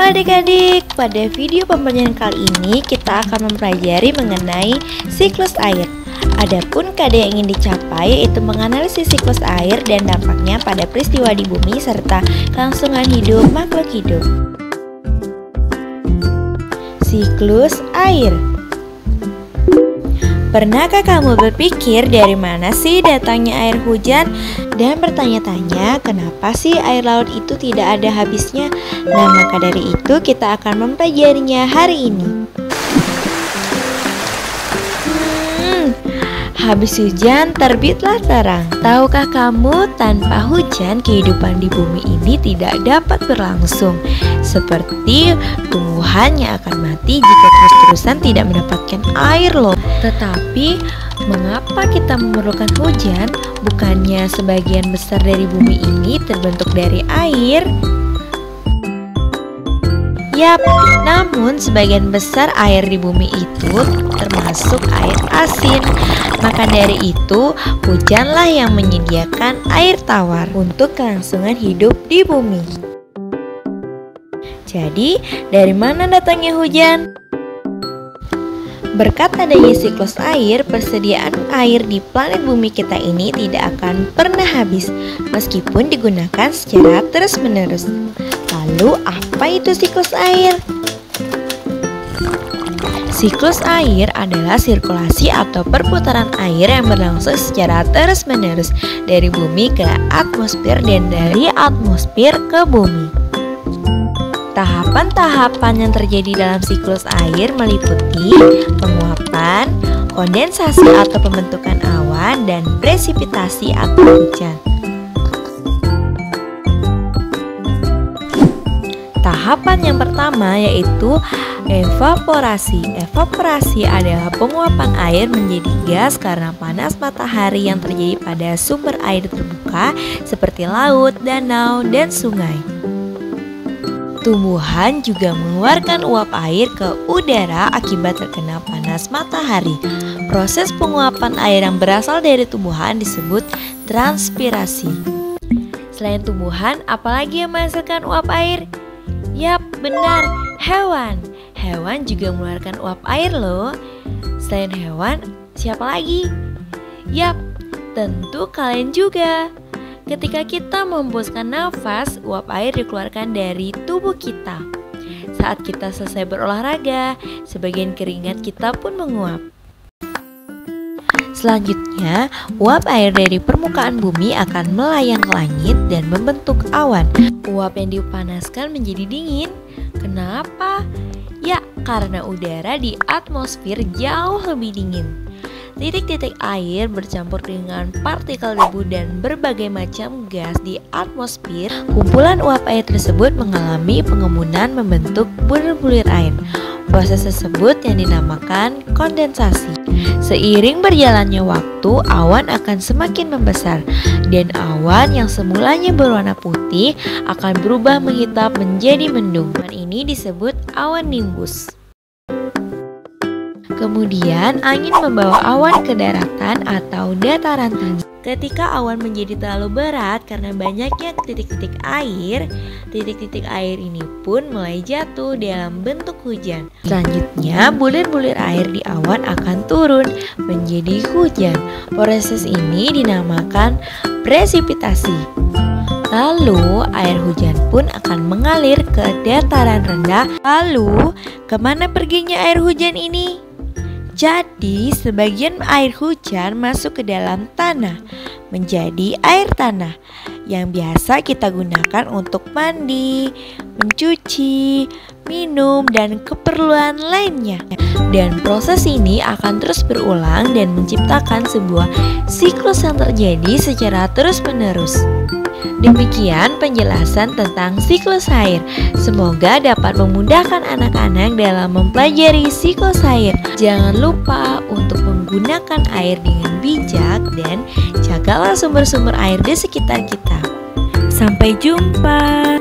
Halo adik-adik, pada video pembelajaran kali ini kita akan mempelajari mengenai siklus air. Adapun KD yang ingin dicapai yaitu menganalisis siklus air dan dampaknya pada peristiwa di bumi serta kelangsungan hidup makhluk hidup. Siklus air. Pernahkah kamu berpikir dari mana sih datangnya air hujan? Dan bertanya-tanya kenapa sih air laut itu tidak ada habisnya? Nah, maka dari itu kita akan mempelajarinya hari ini. Habis hujan terbitlah terang. Tahukah kamu tanpa hujan kehidupan di bumi ini tidak dapat berlangsung. Seperti tumbuhan yang akan mati jika terus-terusan tidak mendapatkan air loh. Tetapi mengapa kita memerlukan hujan? Bukannya sebagian besar dari bumi ini terbentuk dari air? Yap, namun sebagian besar air di bumi itu termasuk air asin. Maka dari itu, hujanlah yang menyediakan air tawar untuk kelangsungan hidup di bumi. Jadi, dari mana datangnya hujan? Berkat adanya siklus air, persediaan air di planet bumi kita ini tidak akan pernah habis, meskipun digunakan secara terus-menerus. Lalu, apa itu siklus air? Siklus air adalah sirkulasi atau perputaran air yang berlangsung secara terus-menerus dari bumi ke atmosfer dan dari atmosfer ke bumi. Tahapan-tahapan yang terjadi dalam siklus air meliputi penguapan, kondensasi atau pembentukan awan, dan presipitasi atau hujan. Tahapan yang pertama yaitu evaporasi. Evaporasi adalah penguapan air menjadi gas karena panas matahari yang terjadi pada sumber air terbuka seperti laut, danau, dan sungai. Tumbuhan juga mengeluarkan uap air ke udara akibat terkena panas matahari. Proses penguapan air yang berasal dari tumbuhan disebut transpirasi. Selain tumbuhan, apalagi yang menghasilkan uap air? Yap, benar, hewan. Hewan juga mengeluarkan uap air loh. Selain hewan, siapa lagi? Yap, tentu kalian juga. Ketika kita menghembuskan nafas, uap air dikeluarkan dari tubuh kita. Saat kita selesai berolahraga, sebagian keringat kita pun menguap. Selanjutnya, uap air dari permukaan bumi akan melayang ke langit dan membentuk awan. Uap yang dipanaskan menjadi dingin. Kenapa? Ya, karena udara di atmosfer jauh lebih dingin. Titik-titik air bercampur dengan partikel debu dan berbagai macam gas di atmosfer. Kumpulan uap air tersebut mengalami pengembunan membentuk bulir-bulir air. Proses tersebut yang dinamakan kondensasi. Seiring berjalannya waktu, awan akan semakin membesar dan awan yang semulanya berwarna putih akan berubah menghitam menjadi mendung. Awan ini disebut awan nimbus. Kemudian angin membawa awan ke daratan atau dataran tinggi. Ketika awan menjadi terlalu berat karena banyaknya titik-titik air ini pun mulai jatuh dalam bentuk hujan. Selanjutnya, bulir-bulir air di awan akan turun menjadi hujan. Proses ini dinamakan presipitasi. Lalu, air hujan pun akan mengalir ke dataran rendah. Lalu, kemana perginya air hujan ini? Jadi, sebagian air hujan masuk ke dalam tanah menjadi air tanah yang biasa kita gunakan untuk mandi, mencuci, minum, dan keperluan lainnya. Dan proses ini akan terus berulang dan menciptakan sebuah siklus yang terjadi secara terus-menerus. Demikian penjelasan tentang siklus air. Semoga dapat memudahkan anak-anak dalam mempelajari siklus air. Jangan lupa untuk menggunakan air dengan bijak dan jagalah sumber-sumber air di sekitar kita. Sampai jumpa.